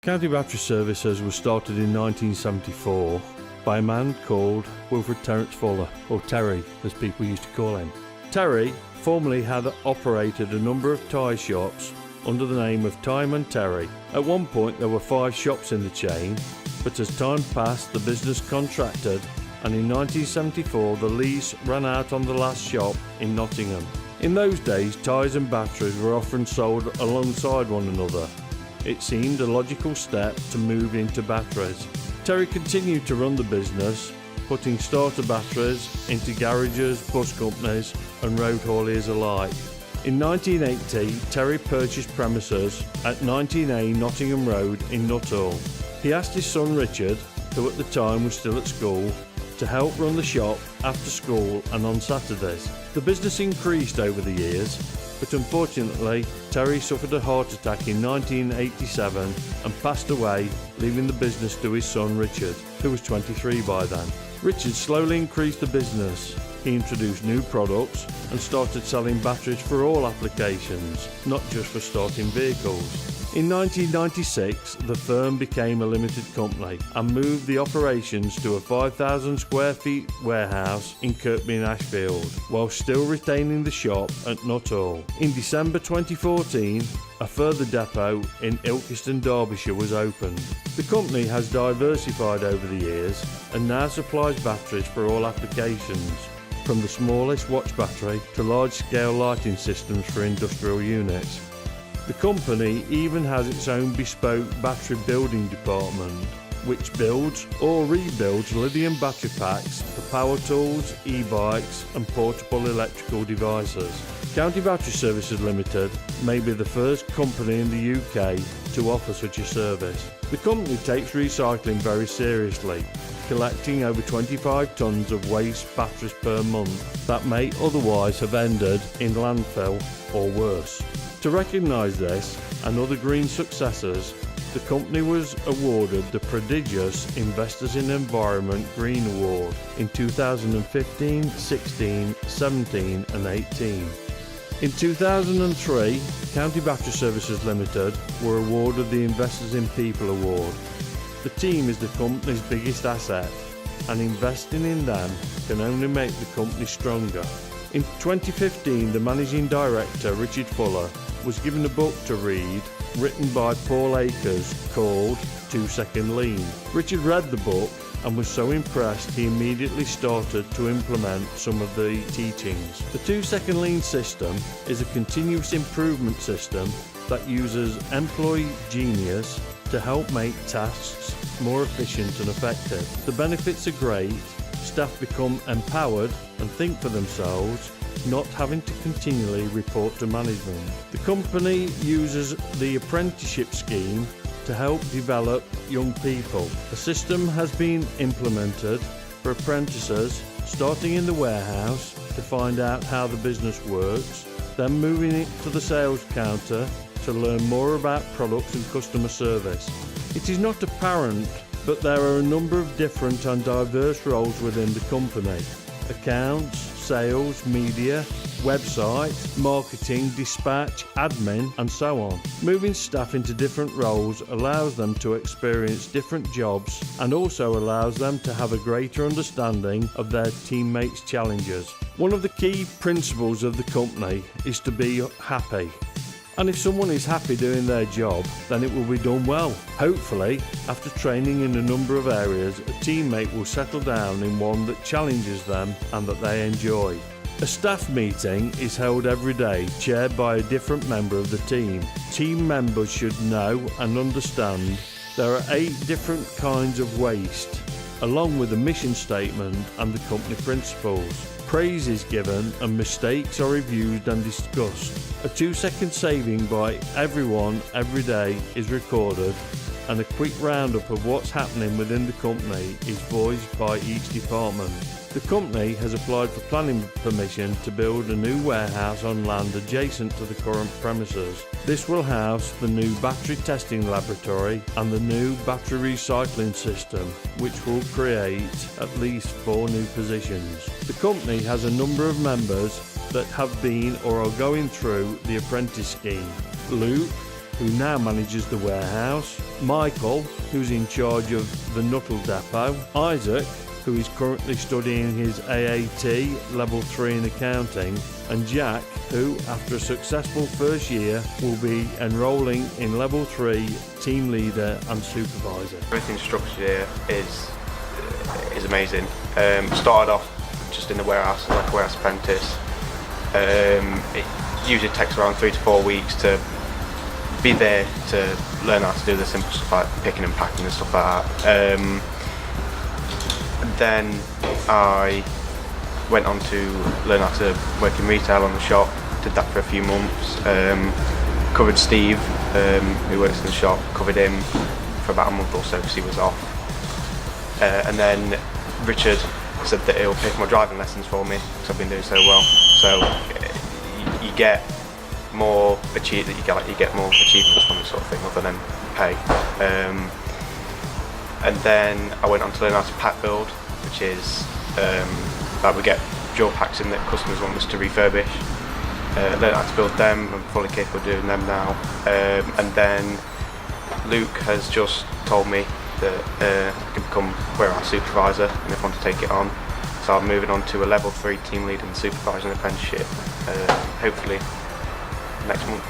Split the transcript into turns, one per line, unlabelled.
County Battery Services was started in 1974 by a man called Wilfred Terence Fuller, or Terry as people used to call him. Terry formerly had operated a number of tyre shops under the name of Tyman Terry. At one point there were 5 shops in the chain, but as time passed the business contracted, and in 1974 the lease ran out on the last shop in Nottingham. In those days tyres and batteries were often sold alongside one another. It seemed a logical step to move into batteries. Terry continued to run the business, putting starter batteries into garages, bus companies and road hauliers alike. In 1980, Terry purchased premises at 19A Nottingham Road in Nuttall. He asked his son Richard, who at the time was still at school, to help run the shop after school and on Saturdays. The business increased over the years, but unfortunately Terry suffered a heart attack in 1987 and passed away, leaving the business to his son Richard, who was 23 by then. Richard slowly increased the business. He introduced new products and started selling batteries for all applications, not just for starting vehicles. In 1996, the firm became a limited company and moved the operations to a 5,000 square feet warehouse in Kirkby and Ashfield, while still retaining the shop at Nuttall. In December 2014, a further depot in Ilkeston, Derbyshire was opened. The company has diversified over the years and now supplies batteries for all applications, from the smallest watch battery to large-scale lighting systems for industrial units. The company even has its own bespoke battery building department, which builds or rebuilds lithium battery packs for power tools, e-bikes and portable electrical devices. County Battery Services Limited may be the first company in the UK to offer such a service. The company takes recycling very seriously, collecting over 25 tonnes of waste batteries per month that may otherwise have ended in landfill or worse. To recognise this and other green successes, the company was awarded the prestigious Investors in Environment Green Award in 2015, 16, 17 and 18. In 2003, County Battery Services Limited were awarded the Investors in People Award. The team is the company's biggest asset, and investing in them can only make the company stronger. In 2015, the Managing Director, Richard Fuller, was given a book to read written by Paul Akers called 2 Second Lean. Richard read the book and was so impressed he immediately started to implement some of the teachings. The 2 Second Lean system is a continuous improvement system that uses employee genius to help make tasks more efficient and effective. The benefits are great. Staff become empowered and think for themselves, not having to continually report to management. The company uses the apprenticeship scheme to help develop young people. A system has been implemented for apprentices starting in the warehouse to find out how the business works, then moving it to the sales counter to learn more about products and customer service. It is not apparent, but there are a number of different and diverse roles within the company: accounts, sales, media, website, marketing, dispatch, admin and so on. Moving staff into different roles allows them to experience different jobs and also allows them to have a greater understanding of their teammates' challenges. One of the key principles of the company is to be happy. And if someone is happy doing their job, then it will be done well. Hopefully, after training in a number of areas, a teammate will settle down in one that challenges them and that they enjoy. A staff meeting is held every day, chaired by a different member of the team. Team members should know and understand there are 8 different kinds of waste, along with a mission statement and the company principles. Praise is given and mistakes are reviewed and discussed. A 2-second saving by everyone every day is recorded, and a quick roundup of what's happening within the company is voiced by each department. The company has applied for planning permission to build a new warehouse on land adjacent to the current premises. This will house the new battery testing laboratory and the new battery recycling system, which will create at least 4 new positions. The company has a number of members that have been or are going through the apprentice scheme. Luke, who now manages the warehouse, Michael, who's in charge of the Nuttall depot, Isaac, who is currently studying his AAT Level 3 in accounting, and Jack, who, after a successful first year, will be enrolling in Level 3 team leader and supervisor.
Everything structured here is amazing. Started off just in the warehouse, like a warehouse apprentice. It usually takes around 3 to 4 weeks to be there to learn how to do the simple stuff like picking and packing and stuff like that. Then I went on to learn how to work in retail on the shop. Did that for a few months. Covered Steve, who works in the shop, covered him for about a month or so because he was off. And then Richard said that he'll pay for my driving lessons for me because I've been doing so well. So you get more you get more achievements from this sort of thing other than pay. And then I went on to learn how to pack build, which is like we get dual packs in that customers want us to refurbish. Learn how to build them. I'm fully capable of doing them now. And then Luke has just told me that I can become warehouse supervisor, and if I want to take it on. So I'm moving on to a Level 3 team leader and supervisor apprenticeship, hopefully next month.